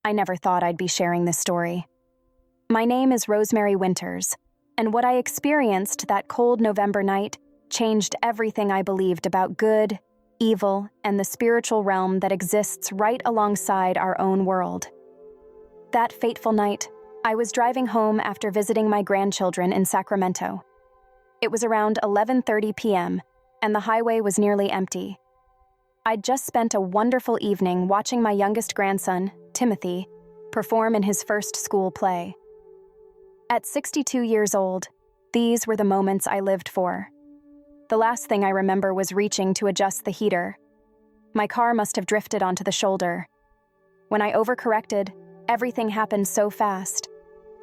I never thought I'd be sharing this story. My name is Rosemary Winters, and what I experienced that cold November night changed everything I believed about good, evil, and the spiritual realm that exists right alongside our own world. That fateful night, I was driving home after visiting my grandchildren in Sacramento. It was around 11:30 p.m., and the highway was nearly empty. I'd just spent a wonderful evening watching my youngest grandson, Timothy, perform in his first school play. At 62 years old, these were the moments I lived for. The last thing I remember was reaching to adjust the heater. My car must have drifted onto the shoulder. When I overcorrected, everything happened so fast.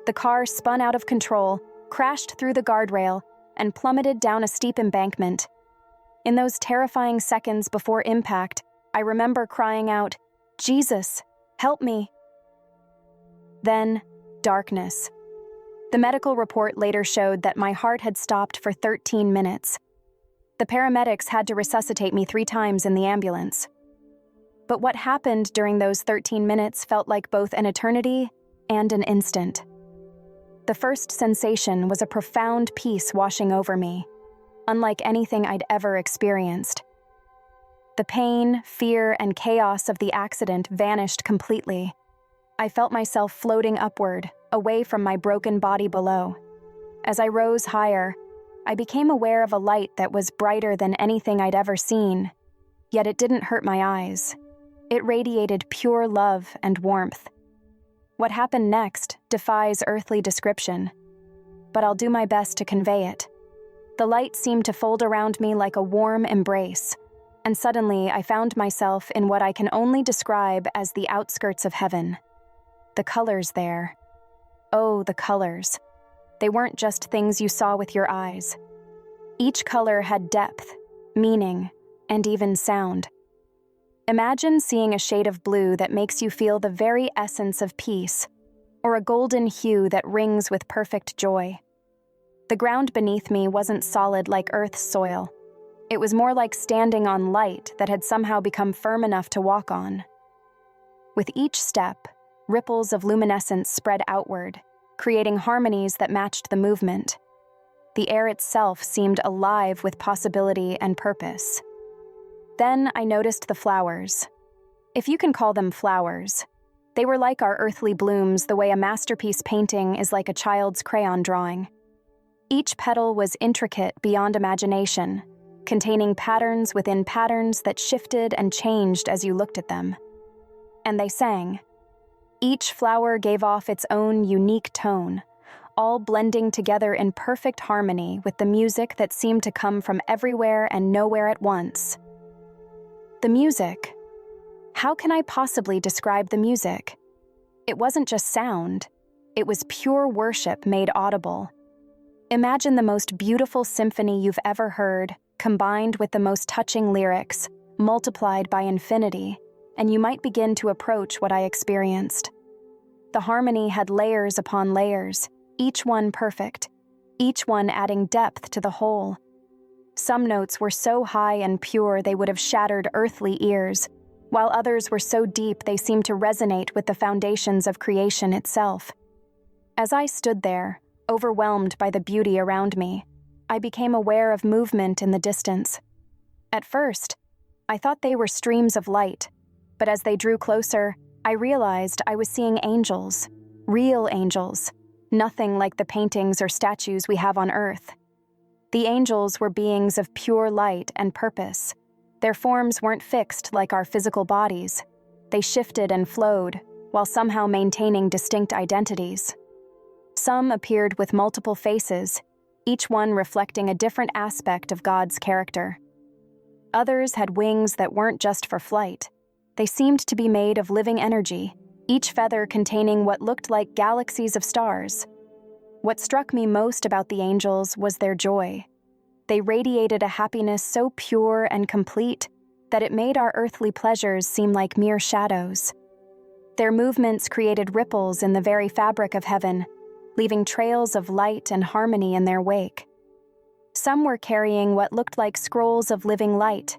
The car spun out of control, crashed through the guardrail, and plummeted down a steep embankment. In those terrifying seconds before impact, I remember crying out, "Jesus, help me." Then, darkness. The medical report later showed that my heart had stopped for 13 minutes. The paramedics had to resuscitate me 3 times in the ambulance. But what happened during those 13 minutes felt like both an eternity and an instant. The first sensation was a profound peace washing over me, unlike anything I'd ever experienced. The pain, fear, and chaos of the accident vanished completely. I felt myself floating upward, away from my broken body below. As I rose higher, I became aware of a light that was brighter than anything I'd ever seen, yet it didn't hurt my eyes. It radiated pure love and warmth. What happened next defies earthly description, but I'll do my best to convey it. The light seemed to fold around me like a warm embrace, and suddenly I found myself in what I can only describe as the outskirts of heaven. The colors there. Oh, the colors. They weren't just things you saw with your eyes. Each color had depth, meaning, and even sound. Imagine seeing a shade of blue that makes you feel the very essence of peace, or a golden hue that rings with perfect joy. The ground beneath me wasn't solid like Earth's soil. It was more like standing on light that had somehow become firm enough to walk on. With each step, ripples of luminescence spread outward, creating harmonies that matched the movement. The air itself seemed alive with possibility and purpose. Then I noticed the flowers. If you can call them flowers. They were like our earthly blooms the way a masterpiece painting is like a child's crayon drawing. Each petal was intricate beyond imagination, containing patterns within patterns that shifted and changed as you looked at them. And they sang. Each flower gave off its own unique tone, all blending together in perfect harmony with the music that seemed to come from everywhere and nowhere at once. The music. How can I possibly describe the music? It wasn't just sound. It was pure worship made audible. Imagine the most beautiful symphony you've ever heard, combined with the most touching lyrics, multiplied by infinity, and you might begin to approach what I experienced. The harmony had layers upon layers, each one perfect, each one adding depth to the whole. Some notes were so high and pure they would have shattered earthly ears, while others were so deep they seemed to resonate with the foundations of creation itself. As I stood there, overwhelmed by the beauty around me, I became aware of movement in the distance. At first, I thought they were streams of light, but as they drew closer, I realized I was seeing angels, real angels, nothing like the paintings or statues we have on Earth. The angels were beings of pure light and purpose. Their forms weren't fixed like our physical bodies. They shifted and flowed, while somehow maintaining distinct identities. Some appeared with multiple faces, each one reflecting a different aspect of God's character. Others had wings that weren't just for flight. They seemed to be made of living energy, each feather containing what looked like galaxies of stars. What struck me most about the angels was their joy. They radiated a happiness so pure and complete that it made our earthly pleasures seem like mere shadows. Their movements created ripples in the very fabric of heaven, leaving trails of light and harmony in their wake. Some were carrying what looked like scrolls of living light,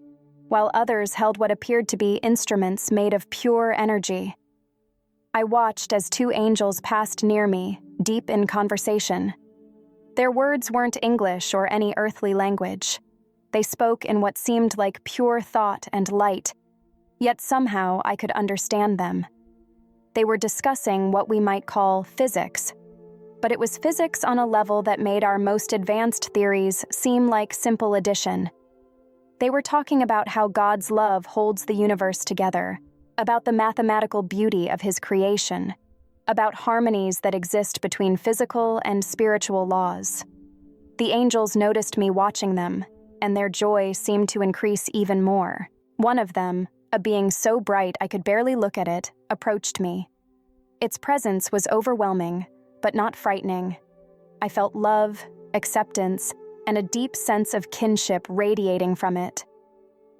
while others held what appeared to be instruments made of pure energy. I watched as two angels passed near me, deep in conversation. Their words weren't English or any earthly language. They spoke in what seemed like pure thought and light, yet somehow I could understand them. They were discussing what we might call physics, but it was physics on a level that made our most advanced theories seem like simple addition. They were talking about how God's love holds the universe together, about the mathematical beauty of His creation, about harmonies that exist between physical and spiritual laws. The angels noticed me watching them, and their joy seemed to increase even more. One of them, a being so bright I could barely look at it, approached me. Its presence was overwhelming, but not frightening. I felt love, acceptance, and a deep sense of kinship radiating from it.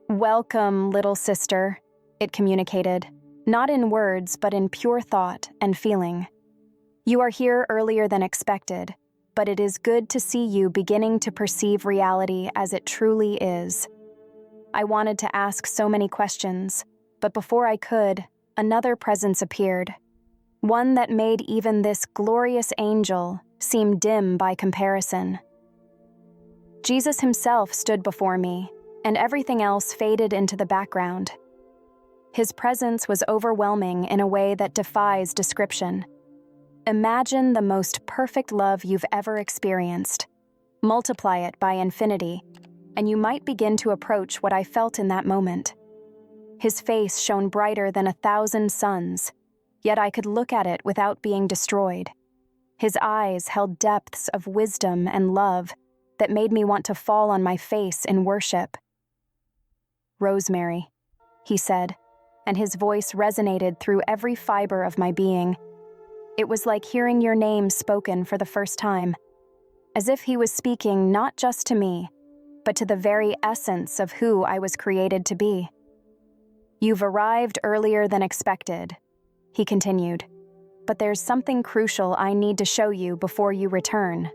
"Welcome, little sister," it communicated, not in words but in pure thought and feeling. "You are here earlier than expected, but it is good to see you beginning to perceive reality as it truly is." I wanted to ask so many questions, but before I could, another presence appeared, one that made even this glorious angel seem dim by comparison. Jesus Himself stood before me, and everything else faded into the background. His presence was overwhelming in a way that defies description. Imagine the most perfect love you've ever experienced. Multiply it by infinity, and you might begin to approach what I felt in that moment. His face shone brighter than 1,000 suns, yet I could look at it without being destroyed. His eyes held depths of wisdom and love that made me want to fall on my face in worship. "Rosemary," he said, and his voice resonated through every fiber of my being. It was like hearing your name spoken for the first time, as if he was speaking not just to me, but to the very essence of who I was created to be. "You've arrived earlier than expected," he continued, "but there's something crucial I need to show you before you return."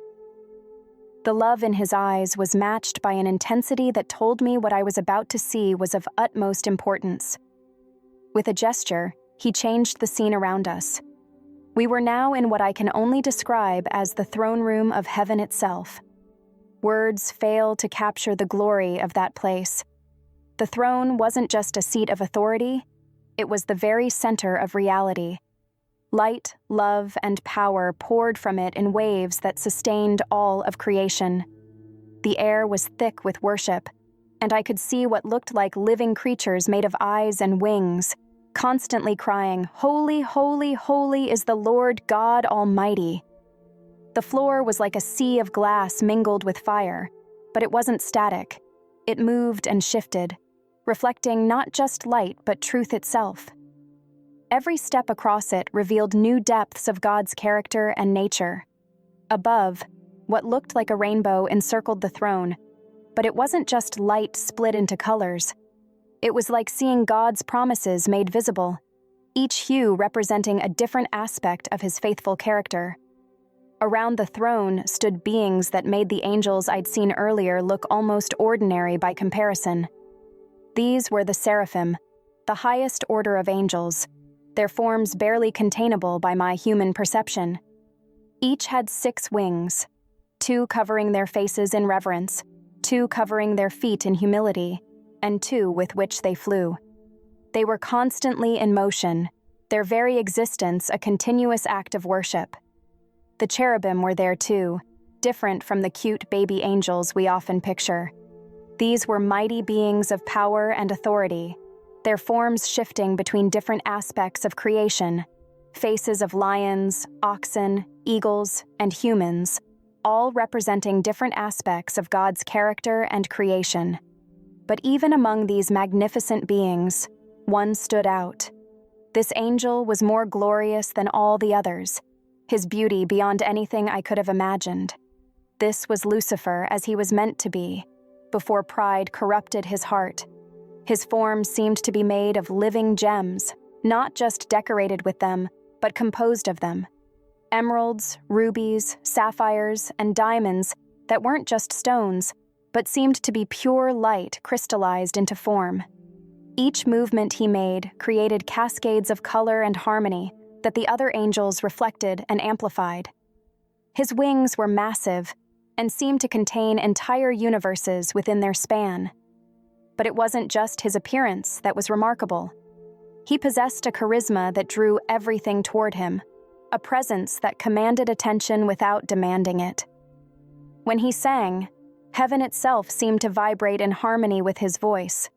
The love in his eyes was matched by an intensity that told me what I was about to see was of utmost importance. With a gesture, he changed the scene around us. We were now in what I can only describe as the throne room of heaven itself. Words fail to capture the glory of that place. The throne wasn't just a seat of authority, it was the very center of reality. Light, love, and power poured from it in waves that sustained all of creation. The air was thick with worship, and I could see what looked like living creatures made of eyes and wings, constantly crying, "Holy, holy, holy is the Lord God Almighty." The floor was like a sea of glass mingled with fire, but it wasn't static. It moved and shifted, reflecting not just light but truth itself. Every step across it revealed new depths of God's character and nature. Above, what looked like a rainbow encircled the throne, but it wasn't just light split into colors. It was like seeing God's promises made visible, each hue representing a different aspect of His faithful character. Around the throne stood beings that made the angels I'd seen earlier look almost ordinary by comparison. These were the seraphim, the highest order of angels, their forms barely containable by my human perception. Each had 6 wings, 2 covering their faces in reverence, 2 covering their feet in humility, and 2 with which they flew. They were constantly in motion, their very existence a continuous act of worship. The cherubim were there too, different from the cute baby angels we often picture. These were mighty beings of power and authority, their forms shifting between different aspects of creation, faces of lions, oxen, eagles, and humans, all representing different aspects of God's character and creation. But even among these magnificent beings, one stood out. This angel was more glorious than all the others, his beauty beyond anything I could have imagined. This was Lucifer as he was meant to be, before pride corrupted his heart. His form seemed to be made of living gems, not just decorated with them, but composed of them. Emeralds, rubies, sapphires, and diamonds that weren't just stones, but seemed to be pure light crystallized into form. Each movement he made created cascades of color and harmony, that the other angels reflected and amplified. His wings were massive and seemed to contain entire universes within their span. But it wasn't just his appearance that was remarkable. He possessed a charisma that drew everything toward him, a presence that commanded attention without demanding it. When he sang, heaven itself seemed to vibrate in harmony with his voice.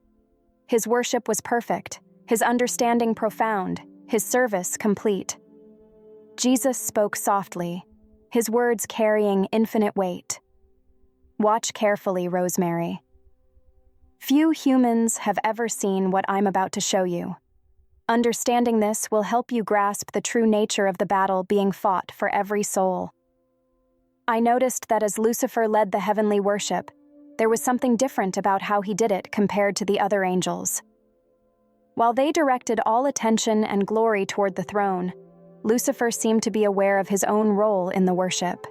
His worship was perfect, his understanding profound, his service complete. Jesus spoke softly, his words carrying infinite weight. Watch carefully, Rosemary. Few humans have ever seen what I'm about to show you. Understanding this will help you grasp the true nature of the battle being fought for every soul. I noticed that as Lucifer led the heavenly worship, there was something different about how he did it compared to the other angels. While they directed all attention and glory toward the throne, Lucifer seemed to be aware of his own role in the worship.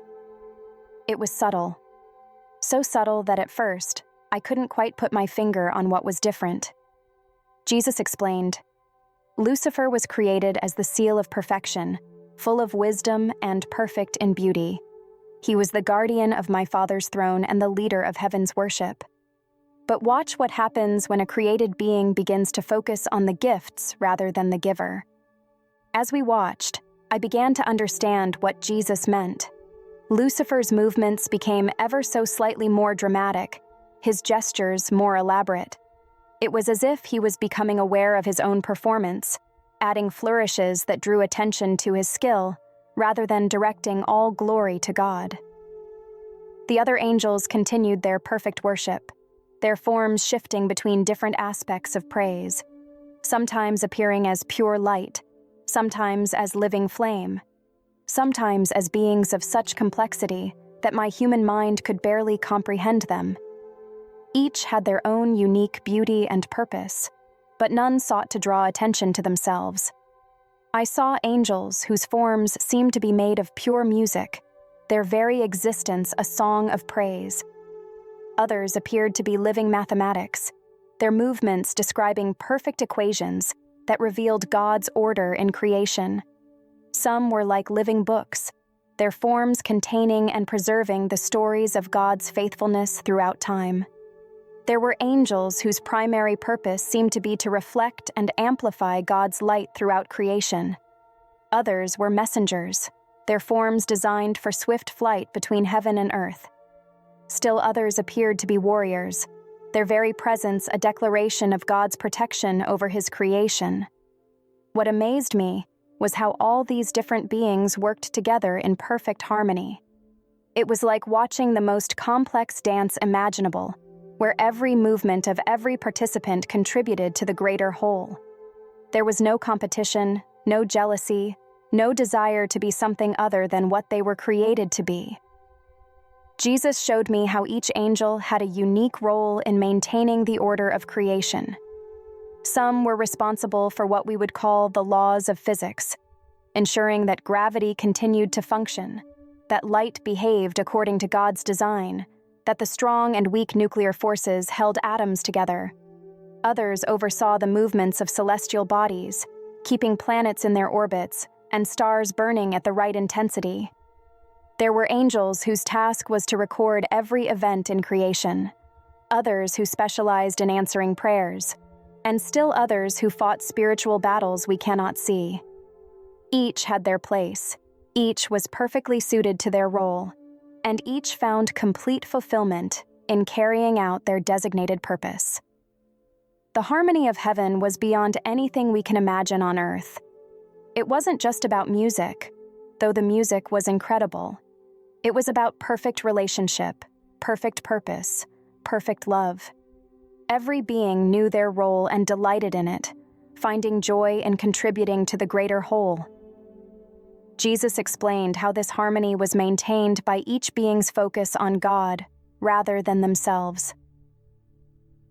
It was subtle. So subtle that at first, I couldn't quite put my finger on what was different. Jesus explained, Lucifer was created as the seal of perfection, full of wisdom and perfect in beauty. He was the guardian of my Father's throne and the leader of heaven's worship. But watch what happens when a created being begins to focus on the gifts rather than the giver. As we watched, I began to understand what Jesus meant. Lucifer's movements became ever so slightly more dramatic, his gestures more elaborate. It was as if he was becoming aware of his own performance, adding flourishes that drew attention to his skill, rather than directing all glory to God. The other angels continued their perfect worship, their forms shifting between different aspects of praise, sometimes appearing as pure light, sometimes as living flame, sometimes as beings of such complexity that my human mind could barely comprehend them. Each had their own unique beauty and purpose, but none sought to draw attention to themselves. I saw angels whose forms seemed to be made of pure music, their very existence a song of praise. Others appeared to be living mathematics, their movements describing perfect equations that revealed God's order in creation. Some were like living books, their forms containing and preserving the stories of God's faithfulness throughout time. There were angels whose primary purpose seemed to be to reflect and amplify God's light throughout creation. Others were messengers, their forms designed for swift flight between heaven and earth. Still others appeared to be warriors, their very presence a declaration of God's protection over his creation. What amazed me was how all these different beings worked together in perfect harmony. It was like watching the most complex dance imaginable, where every movement of every participant contributed to the greater whole. There was no competition, no jealousy, no desire to be something other than what they were created to be. Jesus showed me how each angel had a unique role in maintaining the order of creation. Some were responsible for what we would call the laws of physics, ensuring that gravity continued to function, that light behaved according to God's design, that the strong and weak nuclear forces held atoms together. Others oversaw the movements of celestial bodies, keeping planets in their orbits and stars burning at the right intensity. There were angels whose task was to record every event in creation, others who specialized in answering prayers, and still others who fought spiritual battles we cannot see. Each had their place, each was perfectly suited to their role, and each found complete fulfillment in carrying out their designated purpose. The harmony of heaven was beyond anything we can imagine on earth. It wasn't just about music, though the music was incredible. It was about perfect relationship, perfect purpose, perfect love. Every being knew their role and delighted in it, finding joy in contributing to the greater whole. Jesus explained how this harmony was maintained by each being's focus on God rather than themselves.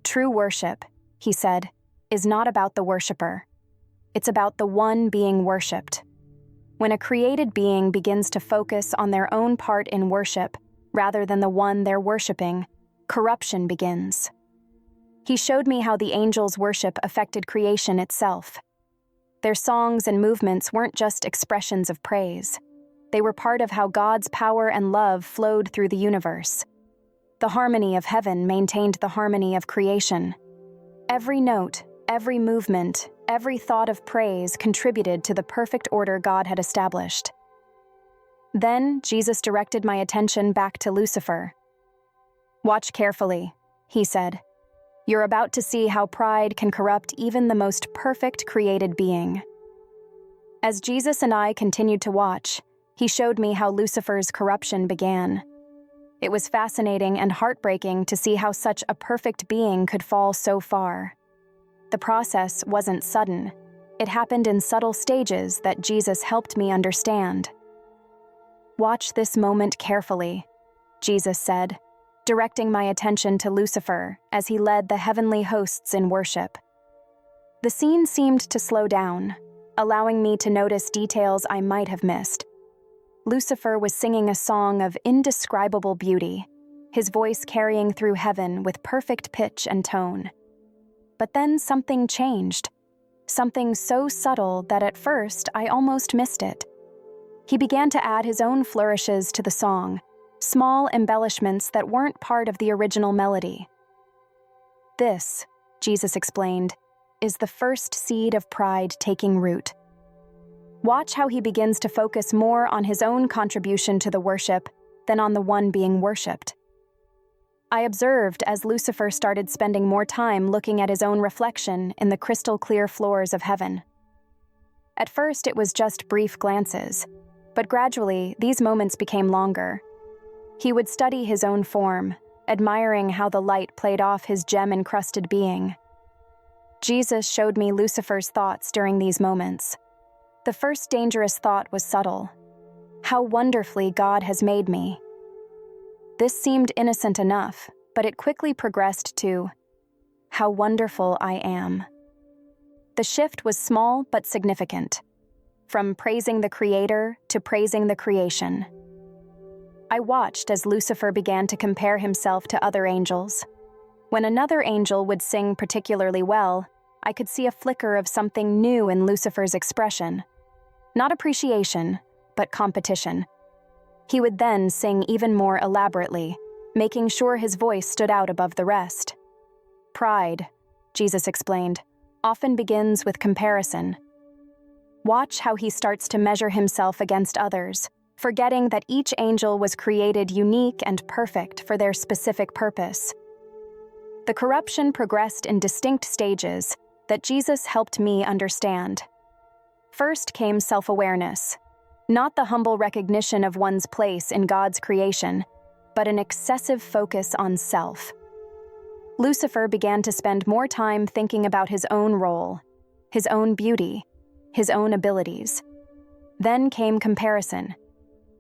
True worship, he said, is not about the worshiper. It's about the one being worshipped. When a created being begins to focus on their own part in worship rather than the one they're worshiping, corruption begins. He showed me how the angels' worship affected creation itself. Their songs and movements weren't just expressions of praise. They were part of how God's power and love flowed through the universe. The harmony of heaven maintained the harmony of creation. Every note, every movement, every thought of praise contributed to the perfect order God had established. Then Jesus directed my attention back to Lucifer. "Watch carefully," he said. "You're about to see how pride can corrupt even the most perfect created being." As Jesus and I continued to watch, he showed me how Lucifer's corruption began. It was fascinating and heartbreaking to see how such a perfect being could fall so far. The process wasn't sudden. It happened in subtle stages that Jesus helped me understand. "Watch this moment carefully," Jesus said, directing my attention to Lucifer as he led the heavenly hosts in worship. The scene seemed to slow down, allowing me to notice details I might have missed. Lucifer was singing a song of indescribable beauty, his voice carrying through heaven with perfect pitch and tone. But then something changed, something so subtle that at first I almost missed it. He began to add his own flourishes to the song, small embellishments that weren't part of the original melody. "This," Jesus explained, "is the first seed of pride taking root." Watch how he begins to focus more on his own contribution to the worship than on the one being worshipped. I observed as Lucifer started spending more time looking at his own reflection in the crystal-clear floors of heaven. At first, it was just brief glances, but gradually, these moments became longer. He would study his own form, admiring how the light played off his gem-encrusted being. Jesus showed me Lucifer's thoughts during these moments. The first dangerous thought was subtle. "How wonderfully God has made me." This seemed innocent enough, but it quickly progressed to, "How wonderful I am." The shift was small but significant, from praising the Creator to praising the creation. I watched as Lucifer began to compare himself to other angels. When another angel would sing particularly well, I could see a flicker of something new in Lucifer's expression. Not appreciation, but competition. He would then sing even more elaborately, making sure his voice stood out above the rest. "Pride," Jesus explained, "often begins with comparison." Watch how he starts to measure himself against others, forgetting that each angel was created unique and perfect for their specific purpose. The corruption progressed in distinct stages that Jesus helped me understand. First came self-awareness, not the humble recognition of one's place in God's creation, but an excessive focus on self. Lucifer began to spend more time thinking about his own role, his own beauty, his own abilities. Then came comparison,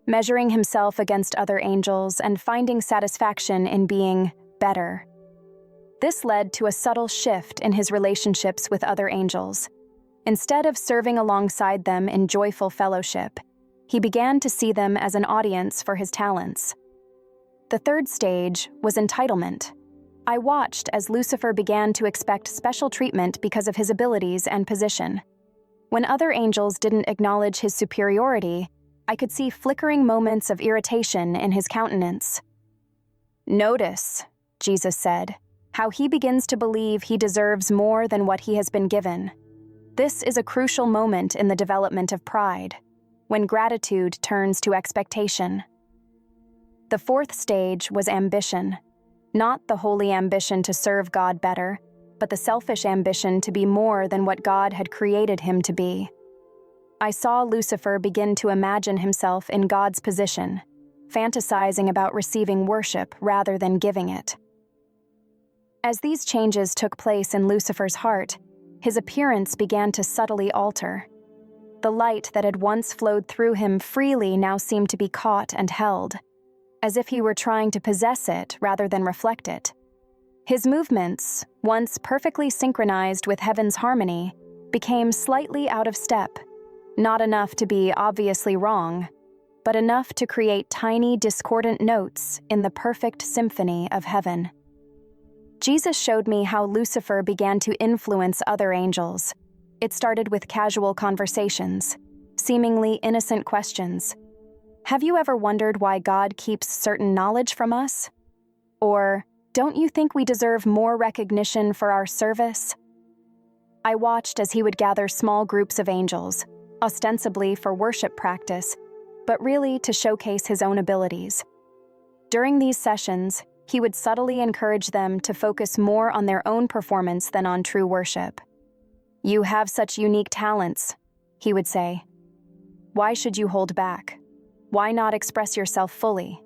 measuring himself against other angels and finding satisfaction in being better. This led to a subtle shift in his relationships with other angels. Instead of serving alongside them in joyful fellowship, he began to see them as an audience for his talents. The third stage was entitlement. I watched as Lucifer began to expect special treatment because of his abilities and position. When other angels didn't acknowledge his superiority, I could see flickering moments of irritation in his countenance. "Notice," Jesus said, "how he begins to believe he deserves more than what he has been given." This is a crucial moment in the development of pride, when gratitude turns to expectation. The fourth stage was ambition, not the holy ambition to serve God better, but the selfish ambition to be more than what God had created him to be. I saw Lucifer begin to imagine himself in God's position, fantasizing about receiving worship rather than giving it. As these changes took place in Lucifer's heart, his appearance began to subtly alter. The light that had once flowed through him freely now seemed to be caught and held, as if he were trying to possess it rather than reflect it. His movements, once perfectly synchronized with heaven's harmony, became slightly out of step, not enough to be obviously wrong, but enough to create tiny discordant notes in the perfect symphony of heaven. Jesus showed me how Lucifer began to influence other angels. It started with casual conversations, seemingly innocent questions. Have you ever wondered why God keeps certain knowledge from us? Or, don't you think we deserve more recognition for our service? I watched as he would gather small groups of angels, ostensibly for worship practice, but really to showcase his own abilities. During these sessions, he would subtly encourage them to focus more on their own performance than on true worship. "You have such unique talents," he would say. "Why should you hold back? Why not express yourself fully?"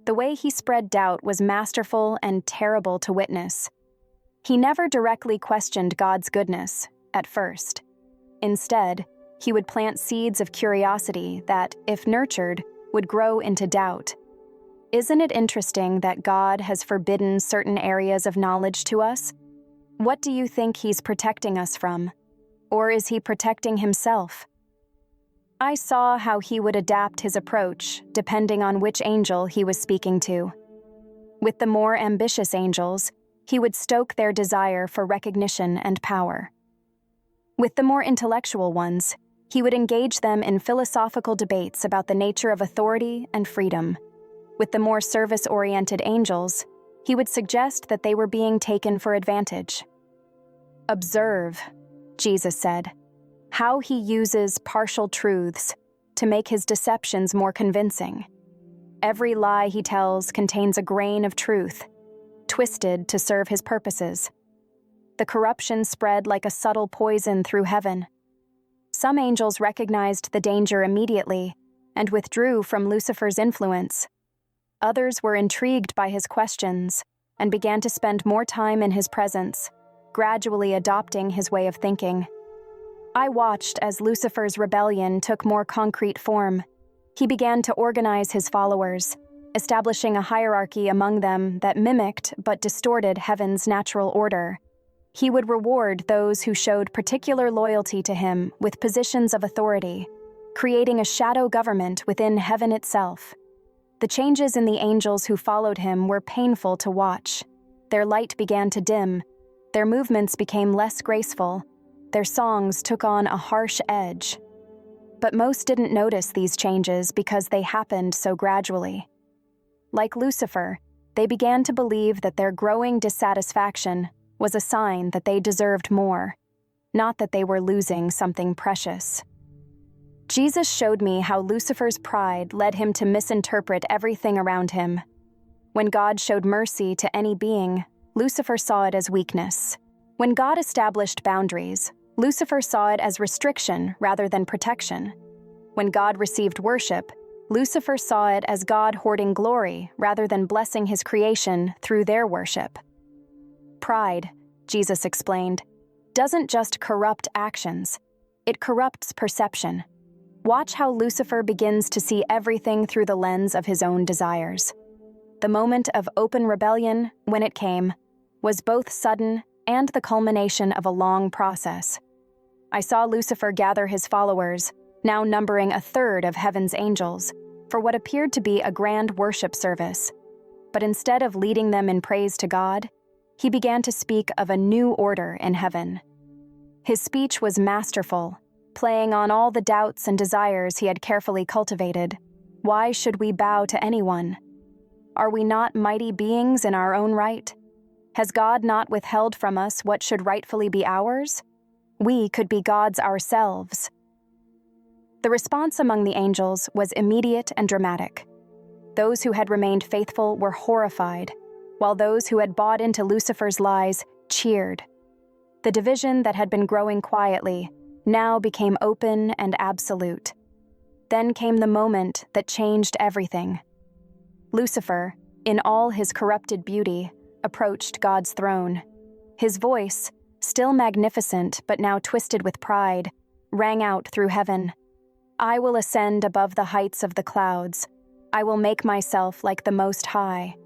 The way he spread doubt was masterful and terrible to witness. He never directly questioned God's goodness, at first. Instead, he would plant seeds of curiosity that, if nurtured, would grow into doubt. Isn't it interesting that God has forbidden certain areas of knowledge to us? What do you think he's protecting us from? Or is he protecting himself? I saw how he would adapt his approach depending on which angel he was speaking to. With the more ambitious angels, he would stoke their desire for recognition and power. With the more intellectual ones, he would engage them in philosophical debates about the nature of authority and freedom. With the more service-oriented angels, he would suggest that they were being taken for advantage. "Observe," Jesus said, "how he uses partial truths to make his deceptions more convincing. Every lie he tells contains a grain of truth, twisted to serve his purposes. The corruption spread like a subtle poison through heaven. Some angels recognized the danger immediately and withdrew from Lucifer's influence. Others were intrigued by his questions and began to spend more time in his presence, gradually adopting his way of thinking. I watched as Lucifer's rebellion took more concrete form. He began to organize his followers, establishing a hierarchy among them that mimicked but distorted heaven's natural order. He would reward those who showed particular loyalty to him with positions of authority, creating a shadow government within heaven itself. The changes in the angels who followed him were painful to watch. Their light began to dim, their movements became less graceful, their songs took on a harsh edge. But most didn't notice these changes because they happened so gradually. Like Lucifer, they began to believe that their growing dissatisfaction was a sign that they deserved more, not that they were losing something precious. Jesus showed me how Lucifer's pride led him to misinterpret everything around him. When God showed mercy to any being, Lucifer saw it as weakness. When God established boundaries, Lucifer saw it as restriction rather than protection. When God received worship, Lucifer saw it as God hoarding glory rather than blessing his creation through their worship. Pride, Jesus explained, doesn't just corrupt actions, it corrupts perception. Watch how Lucifer begins to see everything through the lens of his own desires. The moment of open rebellion, when it came, was both sudden and the culmination of a long process. I saw Lucifer gather his followers, now numbering a third of heaven's angels, for what appeared to be a grand worship service. But instead of leading them in praise to God, he began to speak of a new order in heaven. His speech was masterful, playing on all the doubts and desires he had carefully cultivated. Why should we bow to anyone? Are we not mighty beings in our own right? Has God not withheld from us what should rightfully be ours? We could be gods ourselves. The response among the angels was immediate and dramatic. Those who had remained faithful were horrified, while those who had bought into Lucifer's lies cheered. The division that had been growing quietly now became open and absolute. Then came the moment that changed everything. Lucifer, in all his corrupted beauty, approached God's throne. His voice, still magnificent but now twisted with pride, rang out through heaven. "I will ascend above the heights of the clouds. I will make myself like the Most High."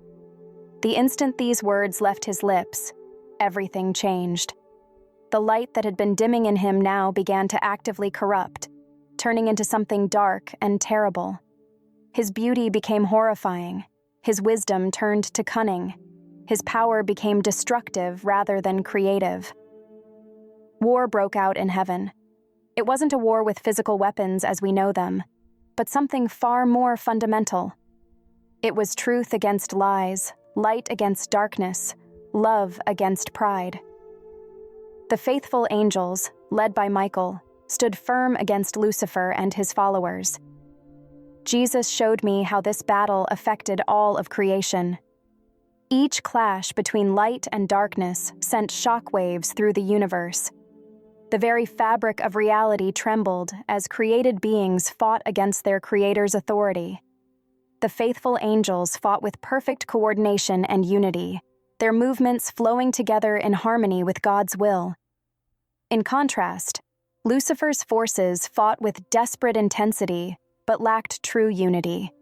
The instant these words left his lips, everything changed. The light that had been dimming in him now began to actively corrupt, turning into something dark and terrible. His beauty became horrifying. His wisdom turned to cunning. His power became destructive rather than creative. War broke out in heaven. It wasn't a war with physical weapons as we know them, but something far more fundamental. It was truth against lies, light against darkness, love against pride. The faithful angels, led by Michael, stood firm against Lucifer and his followers. Jesus showed me how this battle affected all of creation. Each clash between light and darkness sent shockwaves through the universe. The very fabric of reality trembled as created beings fought against their Creator's authority. The faithful angels fought with perfect coordination and unity, their movements flowing together in harmony with God's will. In contrast, Lucifer's forces fought with desperate intensity but lacked true unity,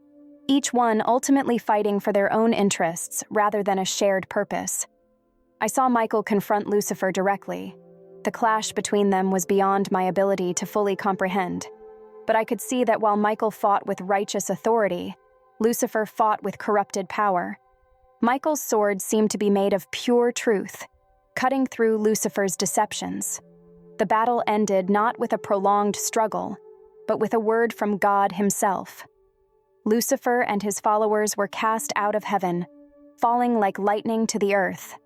each one ultimately fighting for their own interests rather than a shared purpose. I saw Michael confront Lucifer directly. The clash between them was beyond my ability to fully comprehend, but I could see that while Michael fought with righteous authority, Lucifer fought with corrupted power. Michael's sword seemed to be made of pure truth, cutting through Lucifer's deceptions. The battle ended not with a prolonged struggle, but with a word from God himself. Lucifer and his followers were cast out of heaven, falling like lightning to the earth.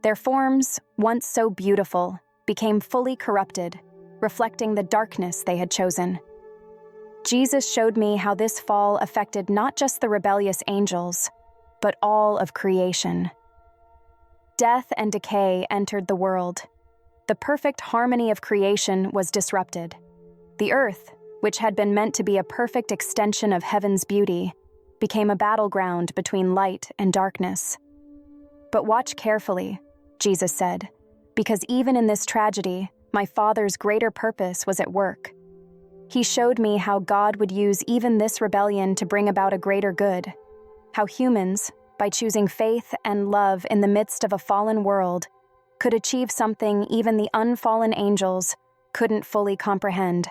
Their forms, once so beautiful, became fully corrupted, reflecting the darkness they had chosen. Jesus showed me how this fall affected not just the rebellious angels, but all of creation. Death and decay entered the world. The perfect harmony of creation was disrupted. The earth, which had been meant to be a perfect extension of heaven's beauty, became a battleground between light and darkness. But watch carefully, Jesus said, because even in this tragedy, my Father's greater purpose was at work. He showed me how God would use even this rebellion to bring about a greater good, how humans, by choosing faith and love in the midst of a fallen world, could achieve something even the unfallen angels couldn't fully comprehend.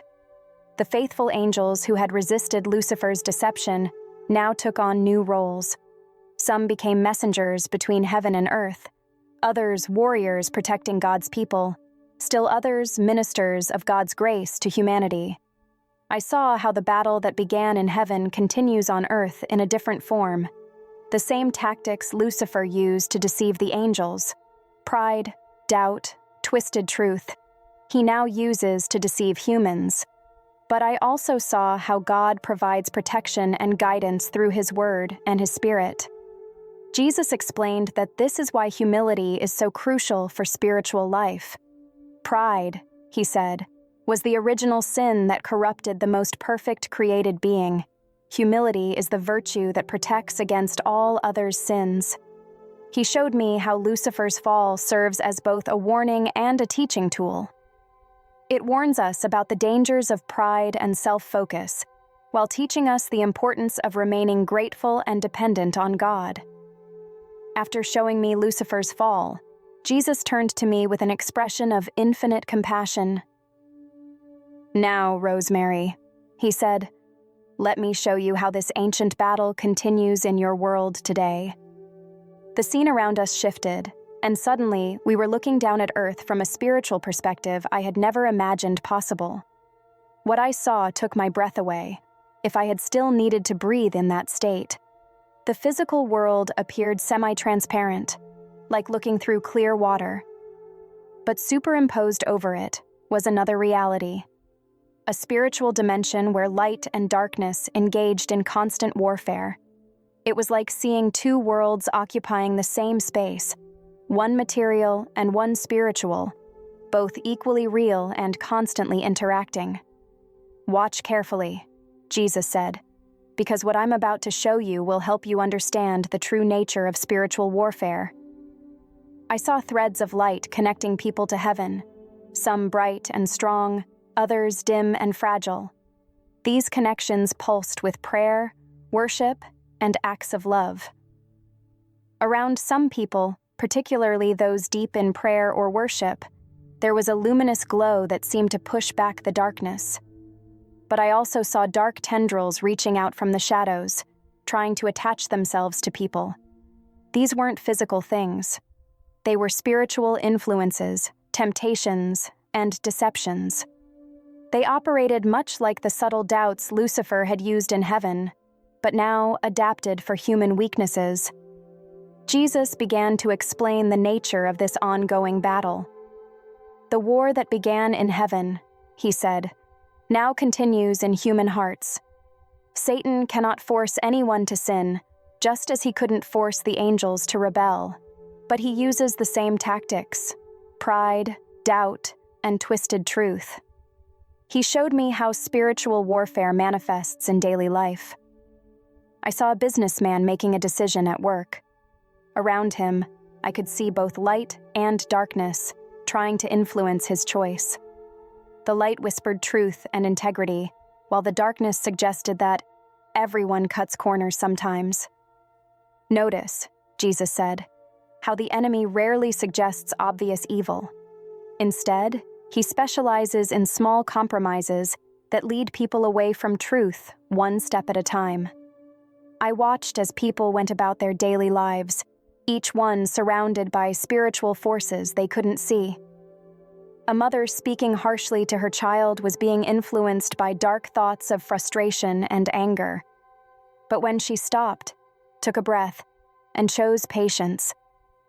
The faithful angels who had resisted Lucifer's deception now took on new roles. Some became messengers between heaven and earth, others warriors protecting God's people, still others ministers of God's grace to humanity. I saw how the battle that began in heaven continues on earth in a different form. The same tactics Lucifer used to deceive the angels, pride, doubt, twisted truth, he now uses to deceive humans. But I also saw how God provides protection and guidance through his word and his spirit. Jesus explained that this is why humility is so crucial for spiritual life. Pride, he said, was the original sin that corrupted the most perfect created being. Humility is the virtue that protects against all others' sins. He showed me how Lucifer's fall serves as both a warning and a teaching tool. It warns us about the dangers of pride and self-focus, while teaching us the importance of remaining grateful and dependent on God. After showing me Lucifer's fall, Jesus turned to me with an expression of infinite compassion. "Now, Rosemary," he said, "let me show you how this ancient battle continues in your world today." The scene around us shifted, and suddenly we were looking down at Earth from a spiritual perspective I had never imagined possible. What I saw took my breath away, if I had still needed to breathe in that state. The physical world appeared semi-transparent, like looking through clear water. But superimposed over it was another reality, a spiritual dimension where light and darkness engaged in constant warfare. It was like seeing two worlds occupying the same space, one material and one spiritual, both equally real and constantly interacting. "Watch carefully," Jesus said, "because what I'm about to show you will help you understand the true nature of spiritual warfare." I saw threads of light connecting people to heaven, some bright and strong, others dim and fragile. These connections pulsed with prayer, worship, and acts of love. Around some people, particularly those deep in prayer or worship, there was a luminous glow that seemed to push back the darkness. But I also saw dark tendrils reaching out from the shadows, trying to attach themselves to people. These weren't physical things. They were spiritual influences, temptations, and deceptions. They operated much like the subtle doubts Lucifer had used in heaven, but now adapted for human weaknesses. Jesus began to explain the nature of this ongoing battle. The war that began in heaven, he said, now continues in human hearts. Satan cannot force anyone to sin, just as he couldn't force the angels to rebel. But he uses the same tactics: pride, doubt, and twisted truth. He showed me how spiritual warfare manifests in daily life. I saw a businessman making a decision at work. Around him, I could see both light and darkness, trying to influence his choice. The light whispered truth and integrity, while the darkness suggested that everyone cuts corners sometimes. Notice, Jesus said, how the enemy rarely suggests obvious evil. Instead, he specializes in small compromises that lead people away from truth one step at a time. I watched as people went about their daily lives, each one surrounded by spiritual forces they couldn't see. A mother speaking harshly to her child was being influenced by dark thoughts of frustration and anger. But when she stopped, took a breath, and chose patience,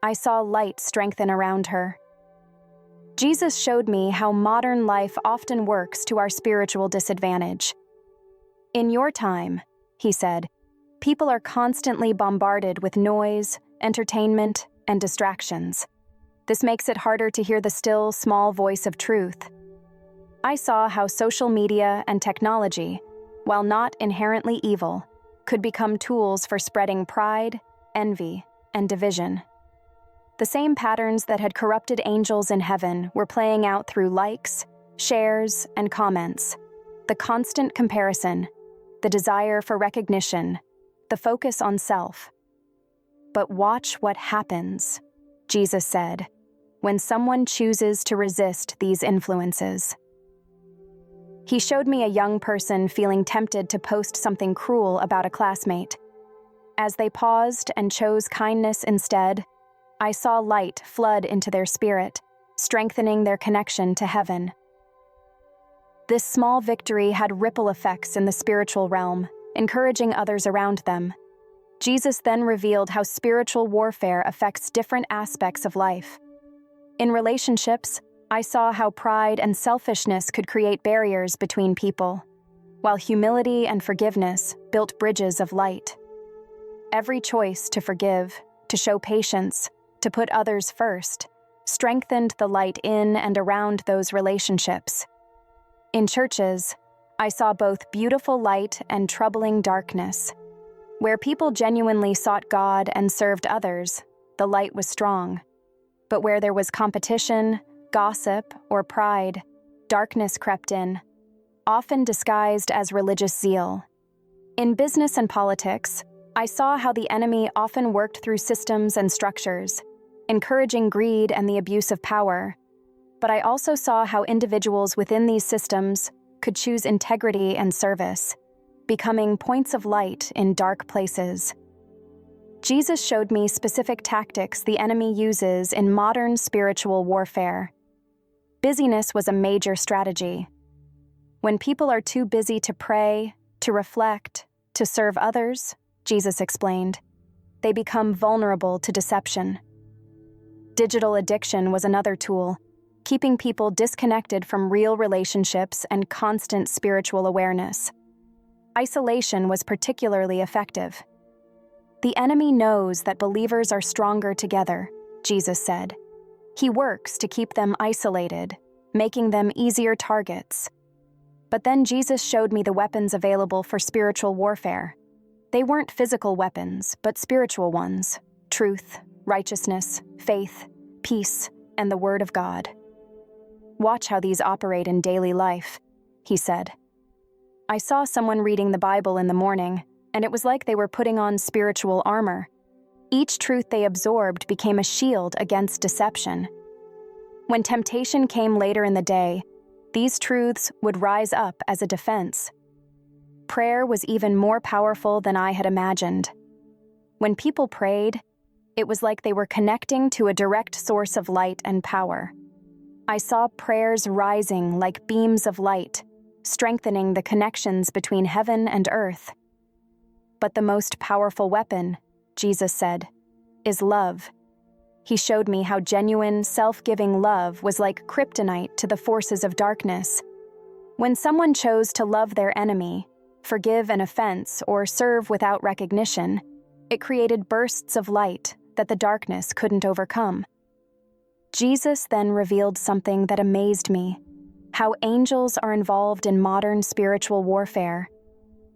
I saw light strengthen around her. Jesus showed me how modern life often works to our spiritual disadvantage. In your time, he said, people are constantly bombarded with noise, entertainment, and distractions. This makes it harder to hear the still, small voice of truth. I saw how social media and technology, while not inherently evil, could become tools for spreading pride, envy, and division. The same patterns that had corrupted angels in heaven were playing out through likes, shares, and comments. The constant comparison, the desire for recognition, the focus on self. But watch what happens, Jesus said, when someone chooses to resist these influences. He showed me a young person feeling tempted to post something cruel about a classmate. As they paused and chose kindness instead, I saw light flood into their spirit, strengthening their connection to heaven. This small victory had ripple effects in the spiritual realm, encouraging others around them. Jesus then revealed how spiritual warfare affects different aspects of life. In relationships, I saw how pride and selfishness could create barriers between people, while humility and forgiveness built bridges of light. Every choice to forgive, to show patience, to put others first, strengthened the light in and around those relationships. In churches, I saw both beautiful light and troubling darkness. Where people genuinely sought God and served others, the light was strong. But where there was competition, gossip, or pride, darkness crept in, often disguised as religious zeal. In business and politics, I saw how the enemy often worked through systems and structures, encouraging greed and the abuse of power. But I also saw how individuals within these systems could choose integrity and service, becoming points of light in dark places. Jesus showed me specific tactics the enemy uses in modern spiritual warfare. Busyness was a major strategy. When people are too busy to pray, to reflect, to serve others, Jesus explained, they become vulnerable to deception. Digital addiction was another tool, keeping people disconnected from real relationships and constant spiritual awareness. Isolation was particularly effective. The enemy knows that believers are stronger together, Jesus said. He works to keep them isolated, making them easier targets. But then Jesus showed me the weapons available for spiritual warfare. They weren't physical weapons, but spiritual ones: truth, righteousness, faith, peace, and the Word of God. Watch how these operate in daily life, he said. I saw someone reading the Bible in the morning, and it was like they were putting on spiritual armor. Each truth they absorbed became a shield against deception. When temptation came later in the day, these truths would rise up as a defense. Prayer was even more powerful than I had imagined. When people prayed, it was like they were connecting to a direct source of light and power. I saw prayers rising like beams of light, strengthening the connections between heaven and earth. But the most powerful weapon, Jesus said, is love. He showed me how genuine, self-giving love was like kryptonite to the forces of darkness. When someone chose to love their enemy, forgive an offense, or serve without recognition, it created bursts of light that the darkness couldn't overcome. Jesus then revealed something that amazed me: how angels are involved in modern spiritual warfare.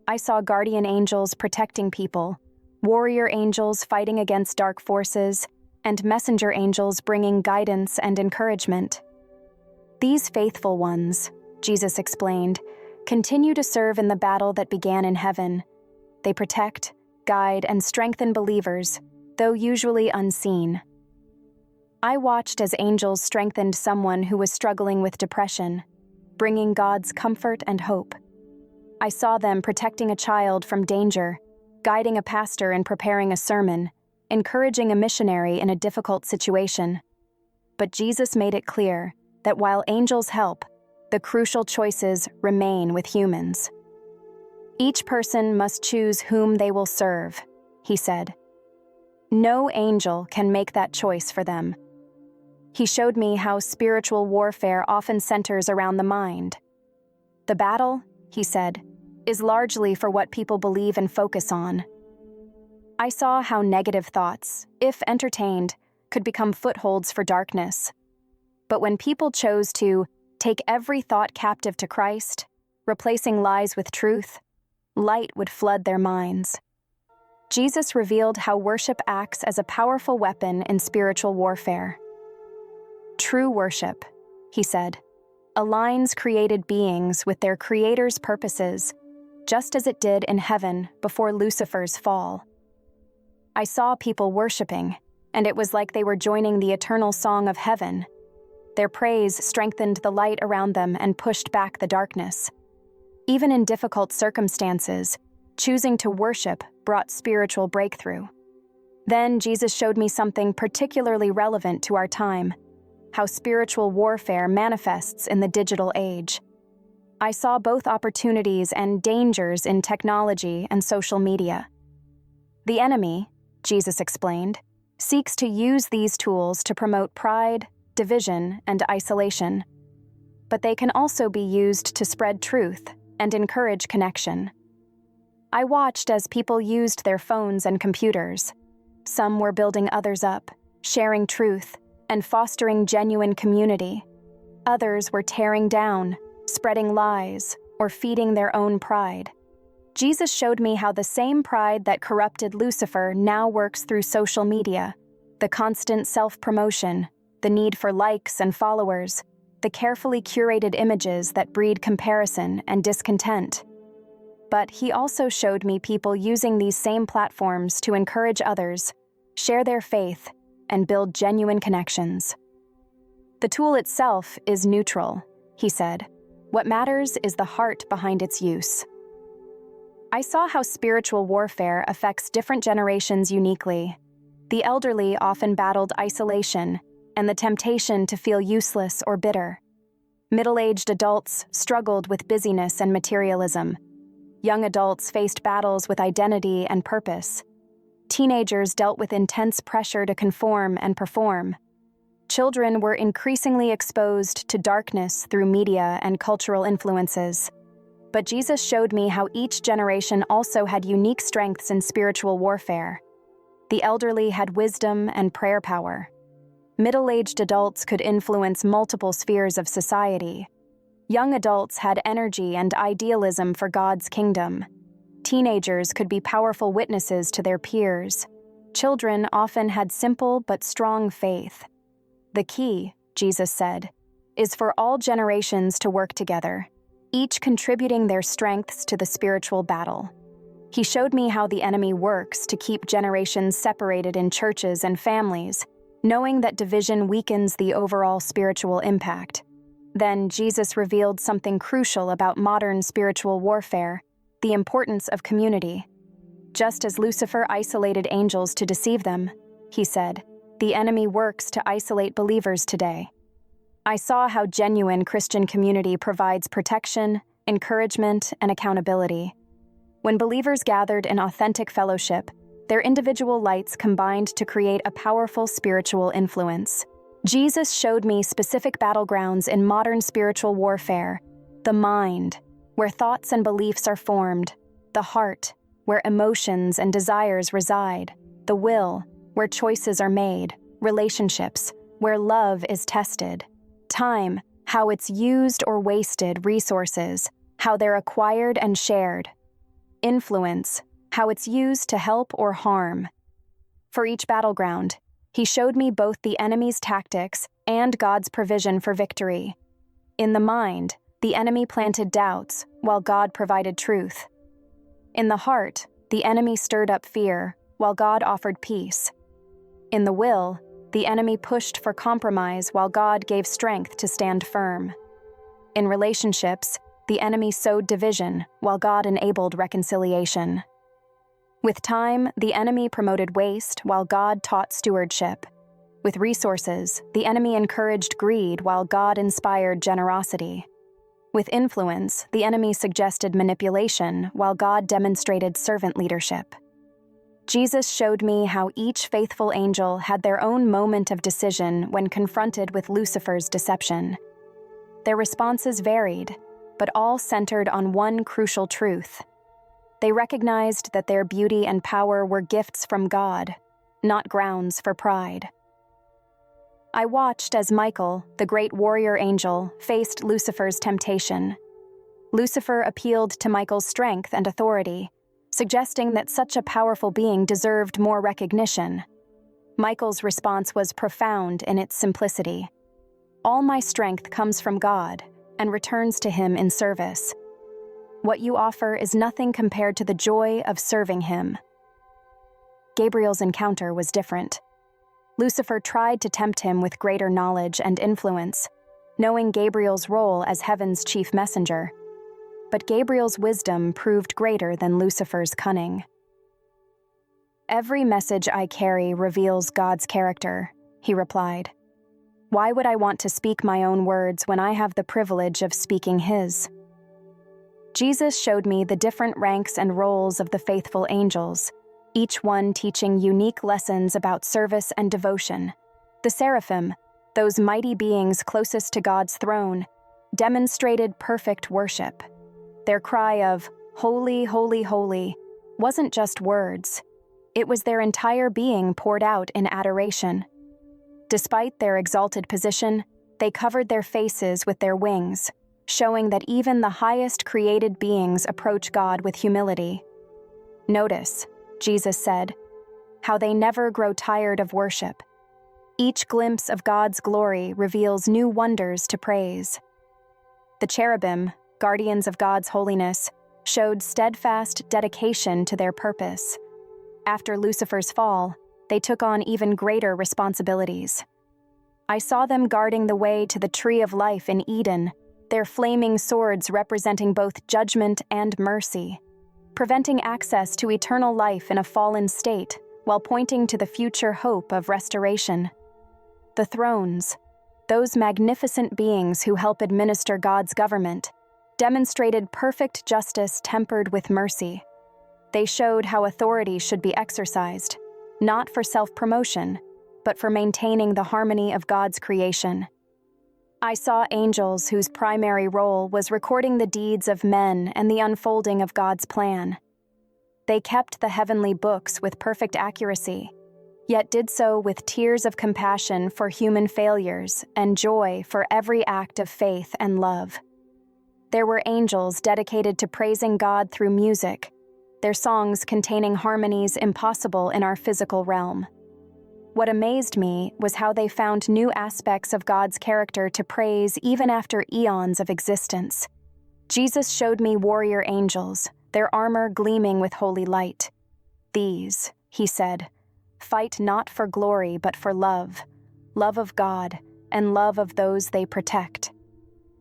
I saw guardian angels protecting people, warrior angels fighting against dark forces, and messenger angels bringing guidance and encouragement. These faithful ones, Jesus explained, continue to serve in the battle that began in heaven. They protect, guide, and strengthen believers, though usually unseen. I watched as angels strengthened someone who was struggling with depression, bringing God's comfort and hope. I saw them protecting a child from danger, guiding a pastor in preparing a sermon, encouraging a missionary in a difficult situation. But Jesus made it clear that while angels help, the crucial choices remain with humans. Each person must choose whom they will serve, he said. No angel can make that choice for them. He showed me how spiritual warfare often centers around the mind. The battle, he said, is largely for what people believe and focus on. I saw how negative thoughts, if entertained, could become footholds for darkness. But when people chose to take every thought captive to Christ, replacing lies with truth, light would flood their minds. Jesus revealed how worship acts as a powerful weapon in spiritual warfare. True worship, he said, aligns created beings with their Creator's purposes, just as it did in heaven before Lucifer's fall. I saw people worshiping, and it was like they were joining the eternal song of heaven. Their praise strengthened the light around them and pushed back the darkness. Even in difficult circumstances, choosing to worship brought spiritual breakthrough. Then Jesus showed me something particularly relevant to our time: how spiritual warfare manifests in the digital age. I saw both opportunities and dangers in technology and social media. The enemy, Jesus explained, seeks to use these tools to promote pride, division, and isolation. But they can also be used to spread truth and encourage connection. I watched as people used their phones and computers. Some were building others up, sharing truth, and fostering genuine community. Others were tearing down, spreading lies, or feeding their own pride. Jesus showed me how the same pride that corrupted Lucifer now works through social media: the constant self-promotion, the need for likes and followers, the carefully curated images that breed comparison and discontent. But he also showed me people using these same platforms to encourage others, share their faith, and build genuine connections. The tool itself is neutral, he said. What matters is the heart behind its use. I saw how spiritual warfare affects different generations uniquely. The elderly often battled isolation and the temptation to feel useless or bitter. Middle-aged adults struggled with busyness and materialism. Young adults faced battles with identity and purpose. Teenagers dealt with intense pressure to conform and perform. Children were increasingly exposed to darkness through media and cultural influences. But Jesus showed me how each generation also had unique strengths in spiritual warfare. The elderly had wisdom and prayer power. Middle-aged adults could influence multiple spheres of society. Young adults had energy and idealism for God's kingdom. Teenagers could be powerful witnesses to their peers. Children often had simple but strong faith. The key, Jesus said, is for all generations to work together, each contributing their strengths to the spiritual battle. He showed me how the enemy works to keep generations separated in churches and families, knowing that division weakens the overall spiritual impact. Then Jesus revealed something crucial about modern spiritual warfare: the importance of community. Just as Lucifer isolated angels to deceive them, he said, the enemy works to isolate believers today. I saw how genuine Christian community provides protection, encouragement, and accountability. When believers gathered in authentic fellowship, their individual lights combined to create a powerful spiritual influence. Jesus showed me specific battlegrounds in modern spiritual warfare: the mind, where thoughts and beliefs are formed; the heart, where emotions and desires reside; the will, where choices are made; relationships, where love is tested; time, how it's used or wasted; resources, how they're acquired and shared; influence, how it's used to help or harm. For each battleground, he showed me both the enemy's tactics and God's provision for victory. In the mind, the enemy planted doubts, while God provided truth. In the heart, the enemy stirred up fear, while God offered peace. In the will, the enemy pushed for compromise, while God gave strength to stand firm. In relationships, the enemy sowed division, while God enabled reconciliation. With time, the enemy promoted waste, while God taught stewardship. With resources, the enemy encouraged greed, while God inspired generosity. With influence, the enemy suggested manipulation, while God demonstrated servant leadership. Jesus showed me how each faithful angel had their own moment of decision when confronted with Lucifer's deception. Their responses varied, but all centered on one crucial truth. They recognized that their beauty and power were gifts from God, not grounds for pride. I watched as Michael, the great warrior angel, faced Lucifer's temptation. Lucifer appealed to Michael's strength and authority, suggesting that such a powerful being deserved more recognition. Michael's response was profound in its simplicity. "All my strength comes from God and returns to Him in service. What you offer is nothing compared to the joy of serving Him." Gabriel's encounter was different. Lucifer tried to tempt him with greater knowledge and influence, knowing Gabriel's role as heaven's chief messenger. But Gabriel's wisdom proved greater than Lucifer's cunning. "Every message I carry reveals God's character," he replied. "Why would I want to speak my own words when I have the privilege of speaking His?" Jesus showed me the different ranks and roles of the faithful angels, each one teaching unique lessons about service and devotion. The seraphim, those mighty beings closest to God's throne, demonstrated perfect worship. Their cry of, "Holy, holy, holy," wasn't just words. It was their entire being poured out in adoration. Despite their exalted position, they covered their faces with their wings, showing that even the highest created beings approach God with humility. "Notice," Jesus said, "how they never grow tired of worship. Each glimpse of God's glory reveals new wonders to praise." The cherubim, guardians of God's holiness, showed steadfast dedication to their purpose. After Lucifer's fall, they took on even greater responsibilities. I saw them guarding the way to the tree of life in Eden, their flaming swords representing both judgment and mercy, preventing access to eternal life in a fallen state while pointing to the future hope of restoration. The thrones, those magnificent beings who help administer God's government, demonstrated perfect justice tempered with mercy. They showed how authority should be exercised, not for self-promotion, but for maintaining the harmony of God's creation. I saw angels whose primary role was recording the deeds of men and the unfolding of God's plan. They kept the heavenly books with perfect accuracy, yet did so with tears of compassion for human failures and joy for every act of faith and love. There were angels dedicated to praising God through music, their songs containing harmonies impossible in our physical realm. What amazed me was how they found new aspects of God's character to praise even after eons of existence. Jesus showed me warrior angels, their armor gleaming with holy light. "These," he said, "fight not for glory but for love, love of God, and love of those they protect."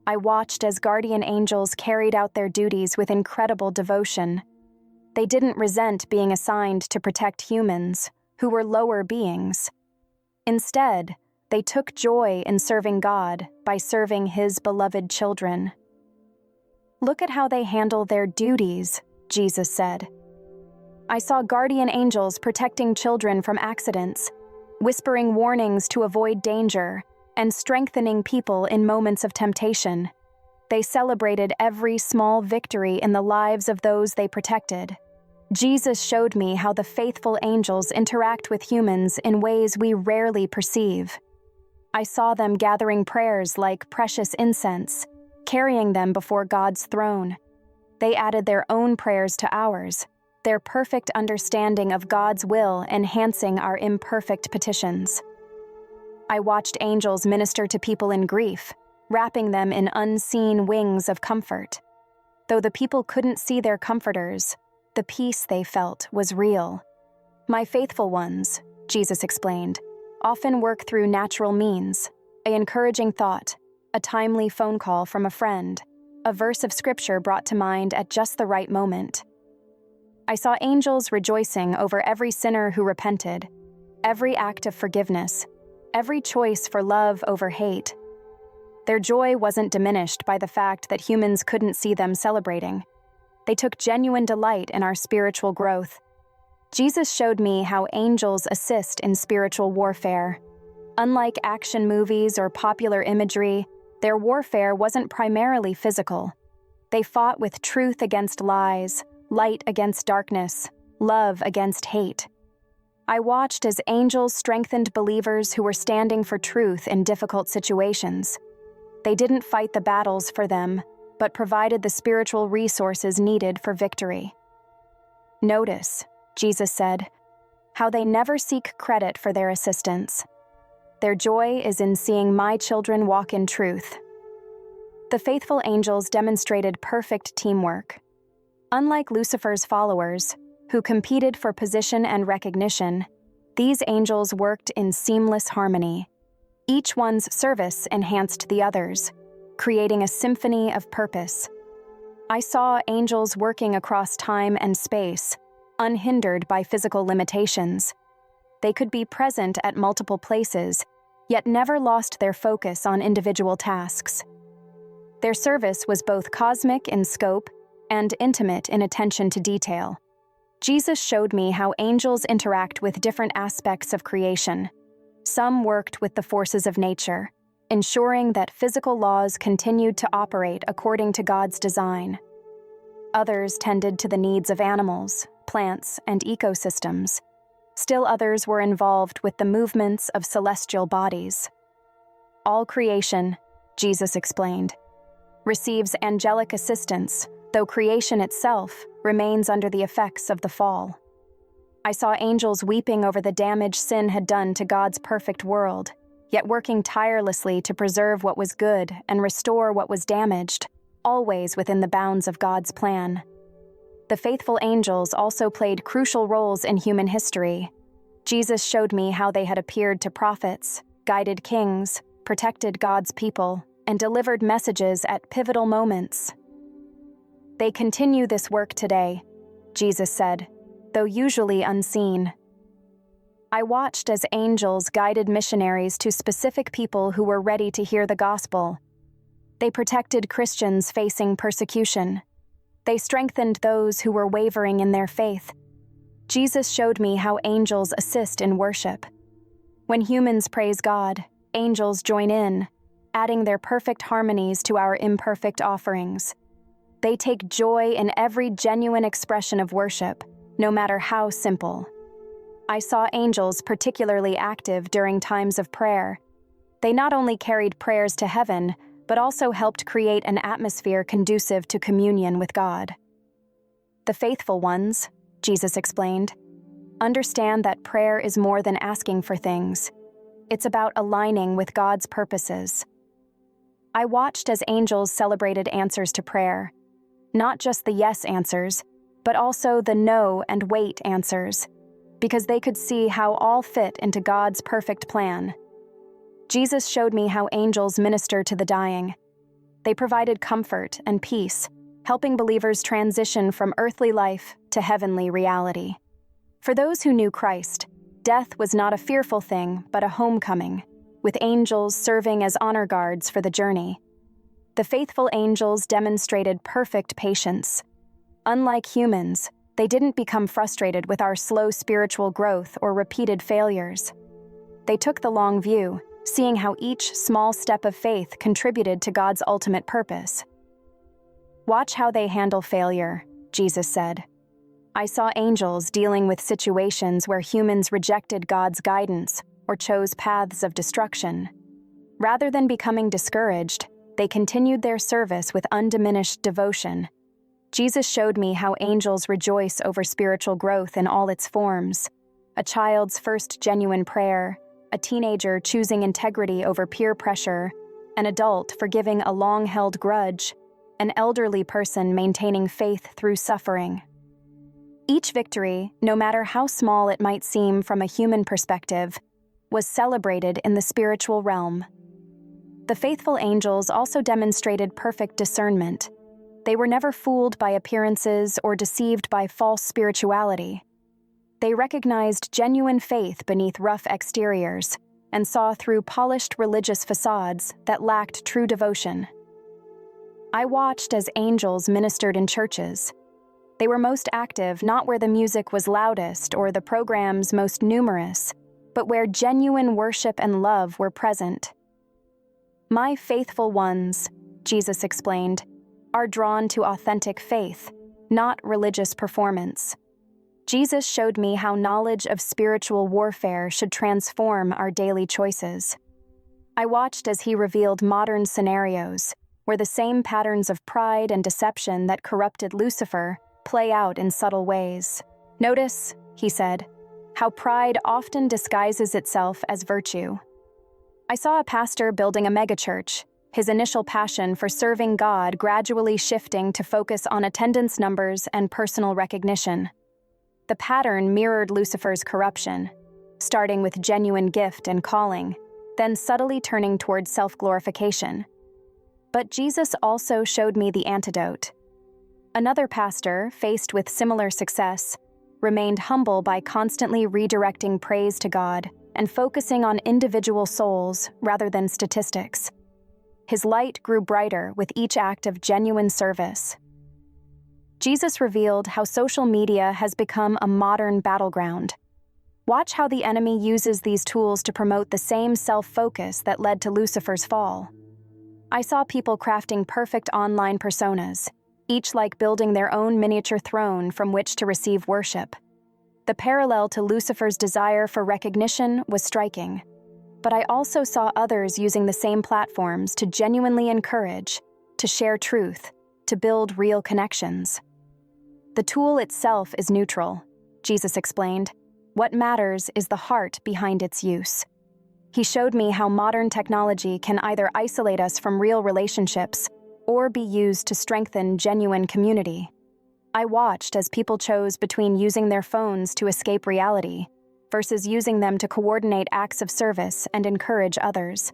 I watched as guardian angels carried out their duties with incredible devotion. They didn't resent being assigned to protect humans, who were lower beings. Instead, They took joy in serving God by serving His beloved children. "Look at how they handle their duties," Jesus said. "I saw guardian angels protecting children from accidents, whispering warnings to avoid danger, and strengthening people in moments of temptation. They celebrated every small victory in the lives of those they protected." Jesus showed me how the faithful angels interact with humans in ways we rarely perceive. I saw them gathering prayers like precious incense, carrying them before God's throne. They added their own prayers to ours, their perfect understanding of God's will enhancing our imperfect petitions. I watched angels minister to people in grief, wrapping them in unseen wings of comfort. Though the people couldn't see their comforters, the peace they felt was real. "My faithful ones," Jesus explained, "often work through natural means, an encouraging thought, a timely phone call from a friend, a verse of scripture brought to mind at just the right moment." I saw angels rejoicing over every sinner who repented, every act of forgiveness, every choice for love over hate. Their joy wasn't diminished by the fact that humans couldn't see them celebrating. They took genuine delight in our spiritual growth. Jesus showed me how angels assist in spiritual warfare. Unlike action movies or popular imagery, their warfare wasn't primarily physical. They fought with truth against lies, light against darkness, love against hate. I watched as angels strengthened believers who were standing for truth in difficult situations. They didn't fight the battles for them, but provided the spiritual resources needed for victory. "Notice," Jesus said, "how they never seek credit for their assistance. Their joy is in seeing my children walk in truth." The faithful angels demonstrated perfect teamwork. Unlike Lucifer's followers, who competed for position and recognition, these angels worked in seamless harmony. Each one's service enhanced the others, creating a symphony of purpose. I saw angels working across time and space, unhindered by physical limitations. They could be present at multiple places, yet never lost their focus on individual tasks. Their service was both cosmic in scope and intimate in attention to detail. Jesus showed me how angels interact with different aspects of creation. Some worked with the forces of nature, ensuring that physical laws continued to operate according to God's design. Others tended to the needs of animals, plants, and ecosystems. Still others were involved with the movements of celestial bodies. "All creation," Jesus explained, "receives angelic assistance, though creation itself remains under the effects of the fall." I saw angels weeping over the damage sin had done to God's perfect world, yet working tirelessly to preserve what was good and restore what was damaged, always within the bounds of God's plan. The faithful angels also played crucial roles in human history. Jesus showed me how they had appeared to prophets, guided kings, protected God's people, and delivered messages at pivotal moments. "They continue this work today," Jesus said, "though usually unseen." I watched as angels guided missionaries to specific people who were ready to hear the gospel. They protected Christians facing persecution. They strengthened those who were wavering in their faith. Jesus showed me how angels assist in worship. When humans praise God, angels join in, adding their perfect harmonies to our imperfect offerings. They take joy in every genuine expression of worship, no matter how simple. I saw angels particularly active during times of prayer. They not only carried prayers to heaven, but also helped create an atmosphere conducive to communion with God. "The faithful ones," Jesus explained, "understand that prayer is more than asking for things. It's about aligning with God's purposes." I watched as angels celebrated answers to prayer, not just the yes answers, but also the no and wait answers, because they could see how all fit into God's perfect plan. Jesus showed me how angels minister to the dying. They provided comfort and peace, helping believers transition from earthly life to heavenly reality. For those who knew Christ, death was not a fearful thing, but a homecoming. with angels serving as honor guards for the journey. The faithful angels demonstrated perfect patience. Unlike humans, they didn't become frustrated with our slow spiritual growth or repeated failures. They took the long view, seeing how each small step of faith contributed to God's ultimate purpose. "Watch how they handle failure," Jesus said. "I saw angels dealing with situations where humans rejected God's guidance or chose paths of destruction. Rather than becoming discouraged, they continued their service with undiminished devotion. Jesus showed me how angels rejoice over spiritual growth in all its forms: a child's first genuine prayer, a teenager choosing integrity over peer pressure, an adult forgiving a long-held grudge, an elderly person maintaining faith through suffering. Each victory, no matter how small it might seem from a human perspective, was celebrated in the spiritual realm. The faithful angels also demonstrated perfect discernment. They were never fooled by appearances or deceived by false spirituality. They recognized genuine faith beneath rough exteriors and saw through polished religious facades that lacked true devotion. I watched as angels ministered in churches. They were most active not where the music was loudest or the programs most numerous, but where genuine worship and love were present. "My faithful ones," Jesus explained, "are drawn to authentic faith, not religious performance." Jesus showed me how knowledge of spiritual warfare should transform our daily choices. I watched as he revealed modern scenarios where the same patterns of pride and deception that corrupted Lucifer play out in subtle ways. "Notice," he said, "how pride often disguises itself as virtue." I saw a pastor building a megachurch, his initial passion for serving God gradually shifting to focus on attendance numbers and personal recognition. The pattern mirrored Lucifer's corruption, starting with genuine gift and calling, then subtly turning toward self-glorification. But Jesus also showed me the antidote. Another pastor, faced with similar success, remained humble by constantly redirecting praise to God and focusing on individual souls rather than statistics. His light grew brighter with each act of genuine service. Jesus revealed how social media has become a modern battleground. Watch how the enemy uses these tools to promote the same self-focus that led to Lucifer's fall. I saw people crafting perfect online personas, each like building their own miniature throne from which to receive worship. The parallel to Lucifer's desire for recognition was striking, but I also saw others using the same platforms to genuinely encourage, to share truth, to build real connections. "The tool itself is neutral," Jesus explained. "What matters is the heart behind its use." He showed me how modern technology can either isolate us from real relationships or be used to strengthen genuine community. I watched as people chose between using their phones to escape reality versus using them to coordinate acts of service and encourage others.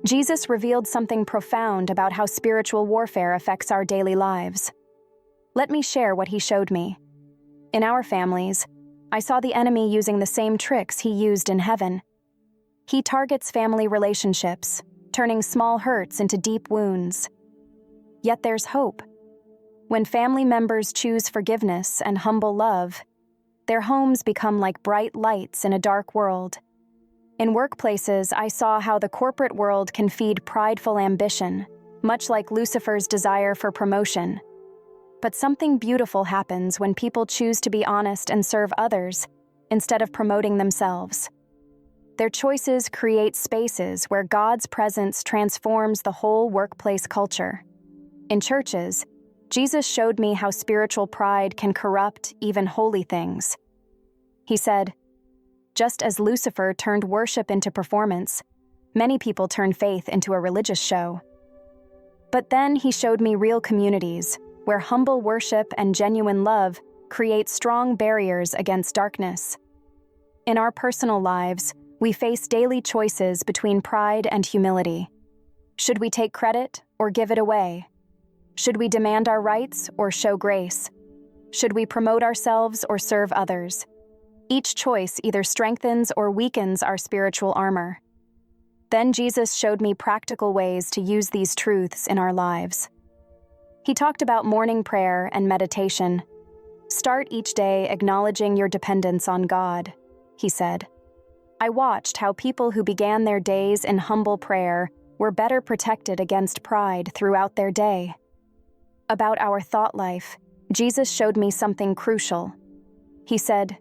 Jesus revealed something profound about how spiritual warfare affects our daily lives. Let me share what he showed me. In our families, I saw the enemy using the same tricks he used in heaven. He targets family relationships, turning small hurts into deep wounds. Yet there's hope. When family members choose forgiveness and humble love, their homes become like bright lights in a dark world. In workplaces, I saw how the corporate world can feed prideful ambition, much like Lucifer's desire for promotion. But something beautiful happens when people choose to be honest and serve others instead of promoting themselves. Their choices create spaces where God's presence transforms the whole workplace culture. In churches, Jesus showed me how spiritual pride can corrupt even holy things. He said, "Just as Lucifer turned worship into performance, many people turn faith into a religious show." But then he showed me real communities where humble worship and genuine love create strong barriers against darkness. In our personal lives, we face daily choices between pride and humility. Should we take credit or give it away? Should we demand our rights or show grace? Should we promote ourselves or serve others? Each choice either strengthens or weakens our spiritual armor. Then Jesus showed me practical ways to use these truths in our lives. He talked about morning prayer and meditation. Start each day acknowledging your dependence on God, he said. I watched how people who began their days in humble prayer were better protected against pride throughout their day. About our thought life, Jesus showed me something crucial. He said,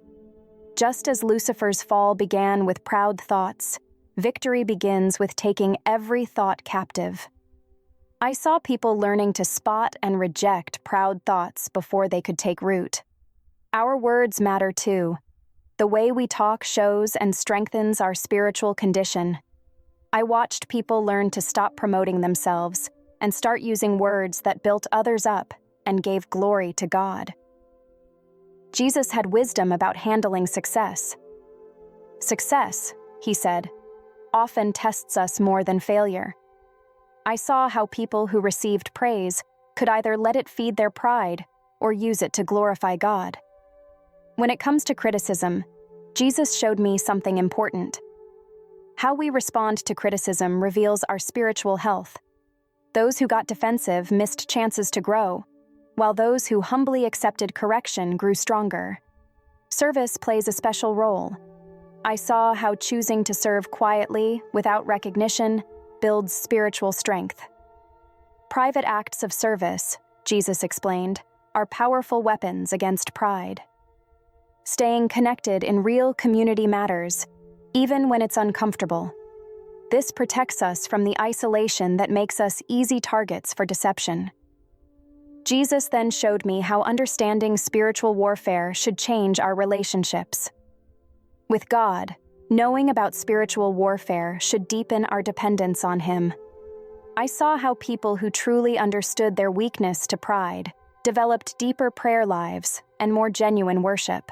"Just as Lucifer's fall began with proud thoughts, victory begins with taking every thought captive." I saw people learning to spot and reject proud thoughts before they could take root. Our words matter too. The way we talk shows and strengthens our spiritual condition. I watched people learn to stop promoting themselves and start using words that built others up and gave glory to God. Jesus had wisdom about handling success. Success, he said, often tests us more than failure. I saw how people who received praise could either let it feed their pride or use it to glorify God. When it comes to criticism, Jesus showed me something important. How we respond to criticism reveals our spiritual health. Those who got defensive missed chances to grow, while those who humbly accepted correction grew stronger. Service plays a special role. I saw how choosing to serve quietly, without recognition, builds spiritual strength. Private acts of service, Jesus explained, are powerful weapons against pride. Staying connected in real community matters, even when it's uncomfortable. This protects us from the isolation that makes us easy targets for deception. Jesus then showed me how understanding spiritual warfare should change our relationships. With God, knowing about spiritual warfare should deepen our dependence on Him. I saw how people who truly understood their weakness to pride developed deeper prayer lives and more genuine worship.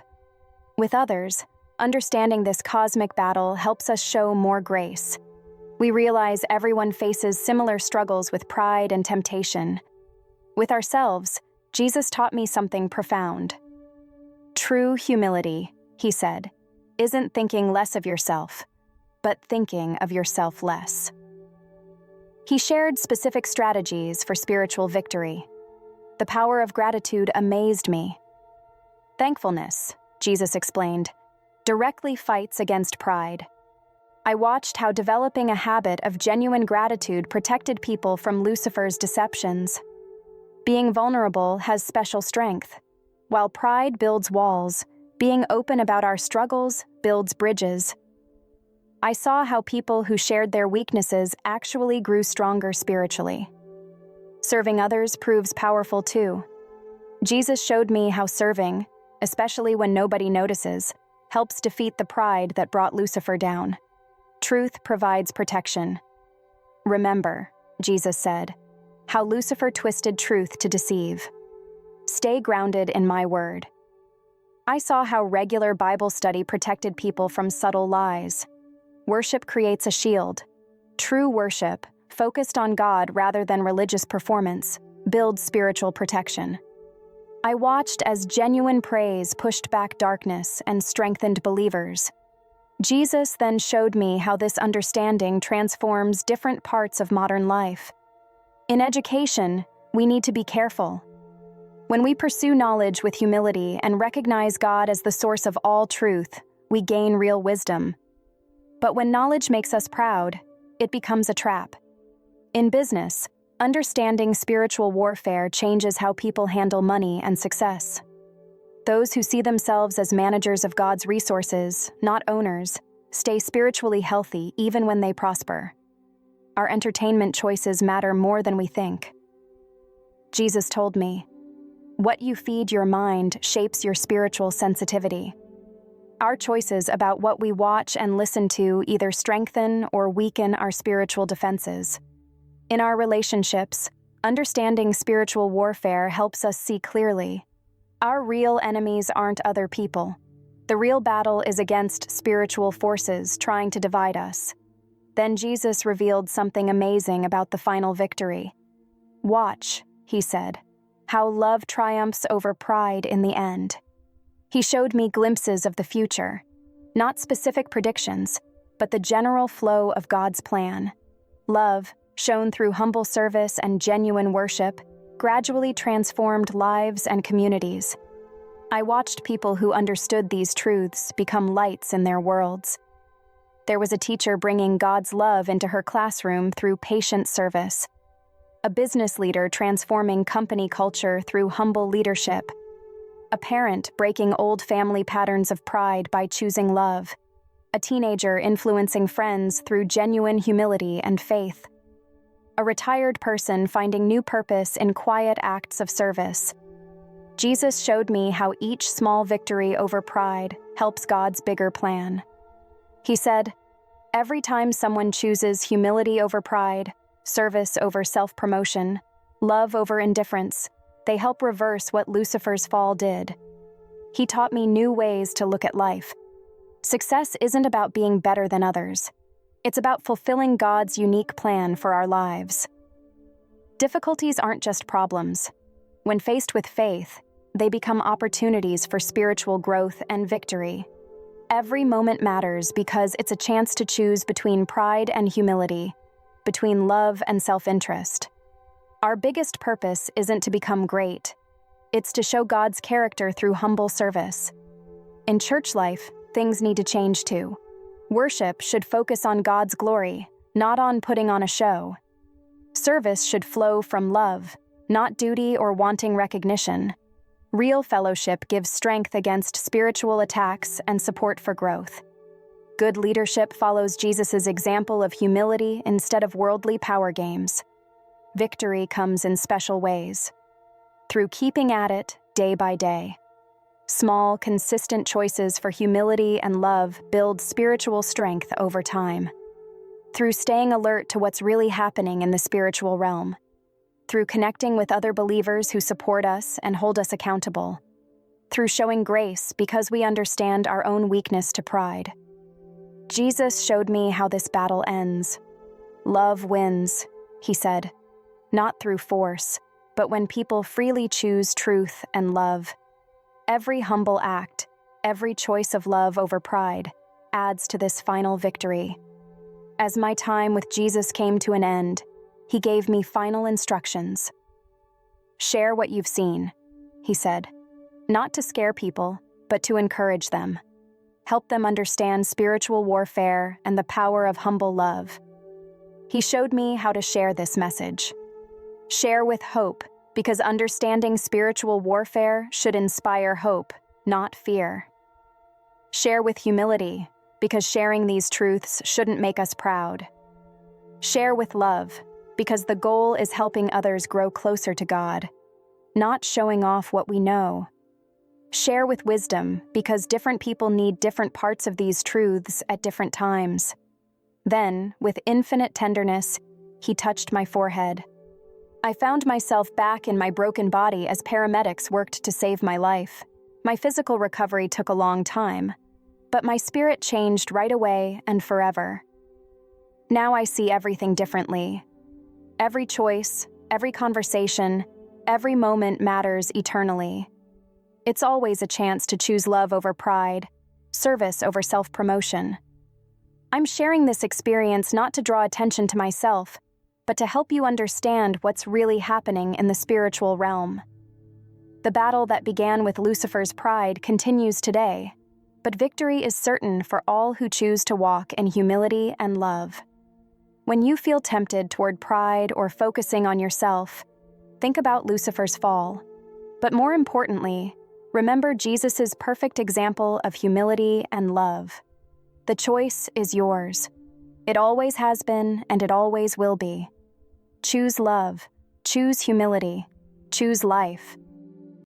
With others, understanding this cosmic battle helps us show more grace. We realize everyone faces similar struggles with pride and temptation. With ourselves, Jesus taught me something profound. True humility, he said, isn't thinking less of yourself, but thinking of yourself less. He shared specific strategies for spiritual victory. The power of gratitude amazed me. Thankfulness, Jesus explained, directly fights against pride. I watched how developing a habit of genuine gratitude protected people from Lucifer's deceptions. Being vulnerable has special strength. While pride builds walls, being open about our struggles builds bridges. I saw how people who shared their weaknesses actually grew stronger spiritually. Serving others proves powerful too. Jesus showed me how serving, especially when nobody notices, helps defeat the pride that brought Lucifer down. Truth provides protection. Remember, Jesus said, how Lucifer twisted truth to deceive. Stay grounded in my word. I saw how regular Bible study protected people from subtle lies. Worship creates a shield. True worship, focused on God rather than religious performance, builds spiritual protection. I watched as genuine praise pushed back darkness and strengthened believers. Jesus then showed me how this understanding transforms different parts of modern life. In education, we need to be careful. When we pursue knowledge with humility and recognize God as the source of all truth, we gain real wisdom. But when knowledge makes us proud, it becomes a trap. In business, understanding spiritual warfare changes how people handle money and success. Those who see themselves as managers of God's resources, not owners, stay spiritually healthy even when they prosper. Our entertainment choices matter more than we think. Jesus told me, what you feed your mind shapes your spiritual sensitivity. Our choices about what we watch and listen to either strengthen or weaken our spiritual defenses. In our relationships, understanding spiritual warfare helps us see clearly. Our real enemies aren't other people. The real battle is against spiritual forces trying to divide us. Then Jesus revealed something amazing about the final victory. Watch, he said, how love triumphs over pride in the end. He showed me glimpses of the future, not specific predictions, but the general flow of God's plan. Love, shown through humble service and genuine worship, gradually transformed lives and communities. I watched people who understood these truths become lights in their worlds. There was a teacher bringing God's love into her classroom through patient service, a business leader transforming company culture through humble leadership, a parent breaking old family patterns of pride by choosing love, a teenager influencing friends through genuine humility and faith, a retired person finding new purpose in quiet acts of service. Jesus showed me how each small victory over pride helps God's bigger plan. He said, "Every time someone chooses humility over pride, service over self-promotion, love over indifference, they help reverse what Lucifer's fall did." He taught me new ways to look at life. Success isn't about being better than others. It's about fulfilling God's unique plan for our lives. Difficulties aren't just problems. When faced with faith, they become opportunities for spiritual growth and victory. Every moment matters because it's a chance to choose between pride and humility, between love and self-interest. Our biggest purpose isn't to become great. It's to show God's character through humble service. In church life, things need to change too. Worship should focus on God's glory, not on putting on a show. Service should flow from love, not duty or wanting recognition. Real fellowship gives strength against spiritual attacks and support for growth. Good leadership follows Jesus' example of humility instead of worldly power games. Victory comes in special ways. Through keeping at it day by day. Small, consistent choices for humility and love build spiritual strength over time. Through staying alert to what's really happening in the spiritual realm. Through connecting with other believers who support us and hold us accountable. Through showing grace because we understand our own weakness to pride. Jesus showed me how this battle ends. Love wins, he said, not through force, but when people freely choose truth and love. Every humble act, every choice of love over pride, adds to this final victory. As my time with Jesus came to an end, he gave me final instructions. Share what you've seen, he said, not to scare people, but to encourage them. Help them understand spiritual warfare and the power of humble love. He showed me how to share this message. Share with hope, because understanding spiritual warfare should inspire hope, not fear. Share with humility, because sharing these truths shouldn't make us proud. Share with love, because the goal is helping others grow closer to God, not showing off what we know. Share with wisdom, because different people need different parts of these truths at different times. Then, with infinite tenderness, he touched my forehead. I found myself back in my broken body as paramedics worked to save my life. My physical recovery took a long time, but my spirit changed right away and forever. Now I see everything differently. Every choice, every conversation, every moment matters eternally. It's always a chance to choose love over pride, service over self-promotion. I'm sharing this experience not to draw attention to myself, but to help you understand what's really happening in the spiritual realm. The battle that began with Lucifer's pride continues today, but victory is certain for all who choose to walk in humility and love. When you feel tempted toward pride or focusing on yourself, think about Lucifer's fall. But more importantly, remember Jesus' perfect example of humility and love. The choice is yours. It always has been, and it always will be. Choose love, choose humility, choose life.